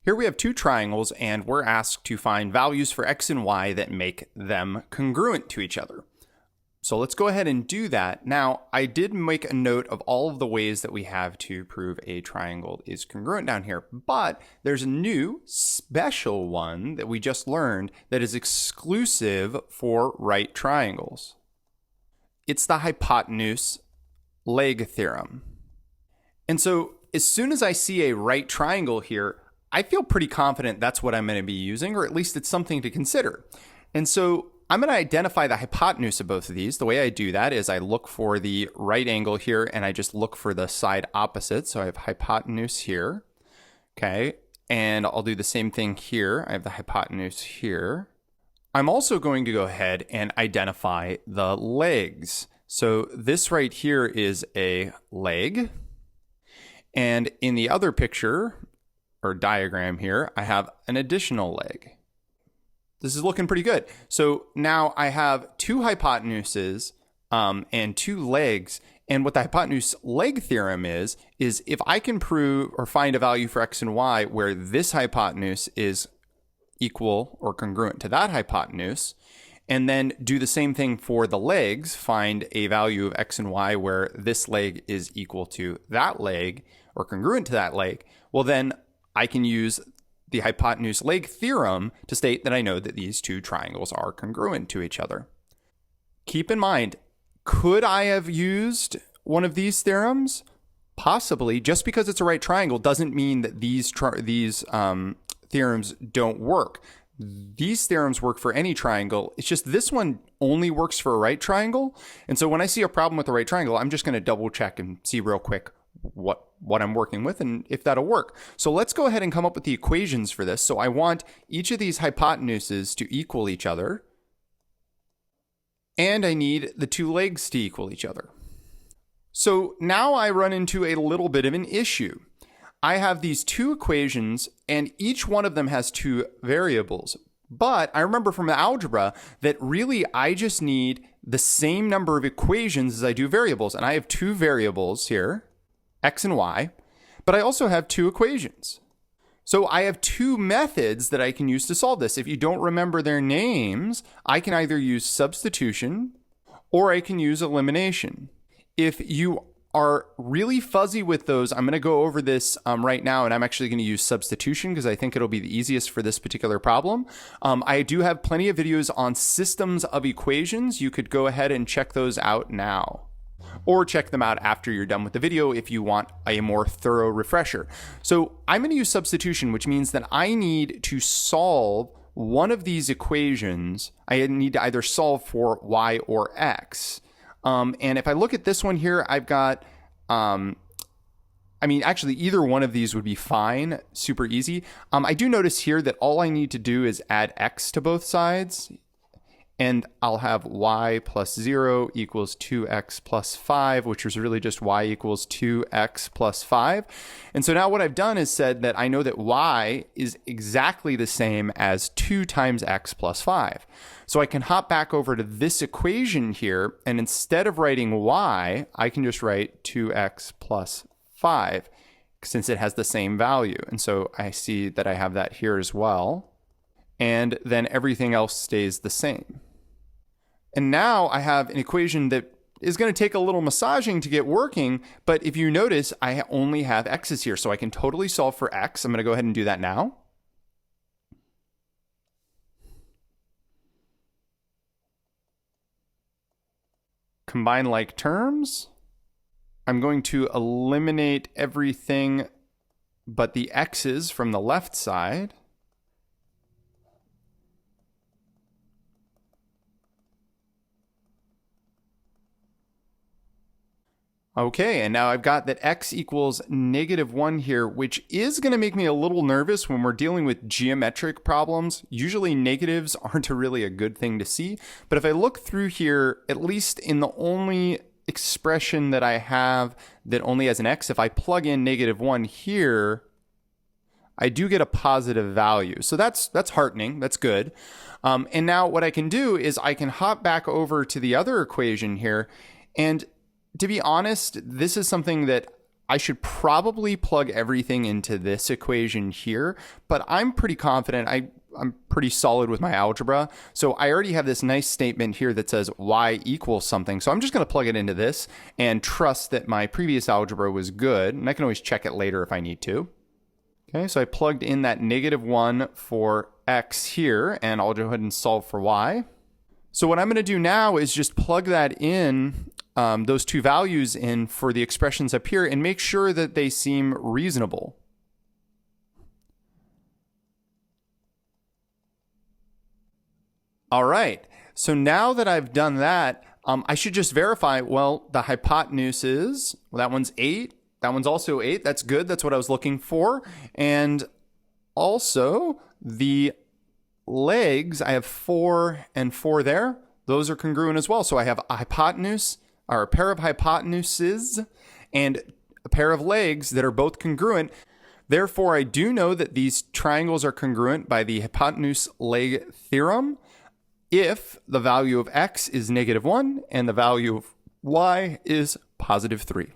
Here we have two triangles, and we're asked to find values for x and y that make them congruent to each other. So let's go ahead and do that. Now, I did make a note of all of the ways that we have to prove a triangle is congruent down here, but there's a new special one that we just learned that is exclusive for right triangles. It's the hypotenuse leg theorem. And so as soon as I see a right triangle here, I feel pretty confident that's what I'm going to be using, or at least it's something to consider. And so I'm going to identify the hypotenuse of both of these. The way I do that is I look for the right angle here, and I just look for the side opposite. So I have hypotenuse here, okay? And I'll do the same thing here. I have the hypotenuse here. I'm also going to go ahead and identify the legs. So this right here is a leg. And in the other picture, or diagram here, I have an additional leg. This is looking pretty good. So now I have two hypotenuses and two legs. And what the hypotenuse leg theorem is if I can prove or find a value for x and y where this hypotenuse is equal or congruent to that hypotenuse, and then do the same thing for the legs, find a value of x and y where this leg is equal to that leg or congruent to that leg, well then I can use the hypotenuse leg theorem to state that I know that these two triangles are congruent to each other. Keep in mind, could I have used one of these theorems? Possibly. Just because it's a right triangle doesn't mean that these theorems don't work. These theorems work for any triangle. It's just this one only works for a right triangle. And so when I see a problem with a right triangle, I'm just going to double check and see real quick what I'm working with and if that'll work. So let's go ahead and come up with the equations for this. So I want each of these hypotenuses to equal each other, and I need the two legs to equal each other. So now I run into a little bit of an issue. I have these two equations, and each one of them has two variables. But I remember from the algebra that really I just need the same number of equations as I do variables. And I have two variables here, x and y, but I also have two equations. So I have two methods that I can use to solve this. If you don't remember their names, I can either use substitution or I can use elimination. If you are really fuzzy with those, I'm going to go over this right now, and I'm actually going to use substitution because I think it'll be the easiest for this particular problem. I do have plenty of videos on systems of equations. You could go ahead and check those out now, or check them out after you're done with the video if you want a more thorough refresher. So I'm going to use substitution, which means that I need to solve one of these equations. I need to either solve for y or x. And if I look at this one here, I've got, actually either one of these would be fine, super easy. I do notice here that all I need to do is add x to both sides, and I'll have y plus 0 equals 2x plus 5, which is really just y equals 2x plus 5. And so now what I've done is said that I know that y is exactly the same as 2 times x plus 5. So I can hop back over to this equation here, and instead of writing y, I can just write 2x plus 5, since it has the same value. And so I see that I have that here as well. And then everything else stays the same. And now I have an equation that is going to take a little massaging to get working, but if you notice, I only have x's here, so I can totally solve for x. I'm going to go ahead and do that now. Combine like terms. I'm going to eliminate everything but the x's from the left side. Okay, and now I've got that x equals -1 here, which is going to make me a little nervous when we're dealing with geometric problems. Usually negatives aren't really a good thing to see, but if I look through here, at least in the only expression that I have that only has an x, if I plug in -1 here, I do get a positive value. So that's heartening, that's good. And now what I can do is I can hop back over to the other equation here, and to be honest, this is something that I should probably plug everything into this equation here, but I'm pretty confident. I'm pretty solid with my algebra. So I already have this nice statement here that says y equals something. So I'm just going to plug it into this and trust that my previous algebra was good. And I can always check it later if I need to. Okay, so I plugged in that -1 for x here, and I'll go ahead and solve for y. So what I'm going to do now is just plug that in, those two values in for the expressions up here, and make sure that they seem reasonable. All right, so now that I've done that, I should just verify, well, the hypotenuse is, well, that one's 8. That one's also 8. That's good. That's what I was looking for. And also the legs, I have 4 and 4 there. Those are congruent as well. So I have a hypotenuse, or a pair of hypotenuses, and a pair of legs that are both congruent. Therefore, I do know that these triangles are congruent by the Hypotenuse Leg Theorem if the value of x is -1 and the value of y is +3.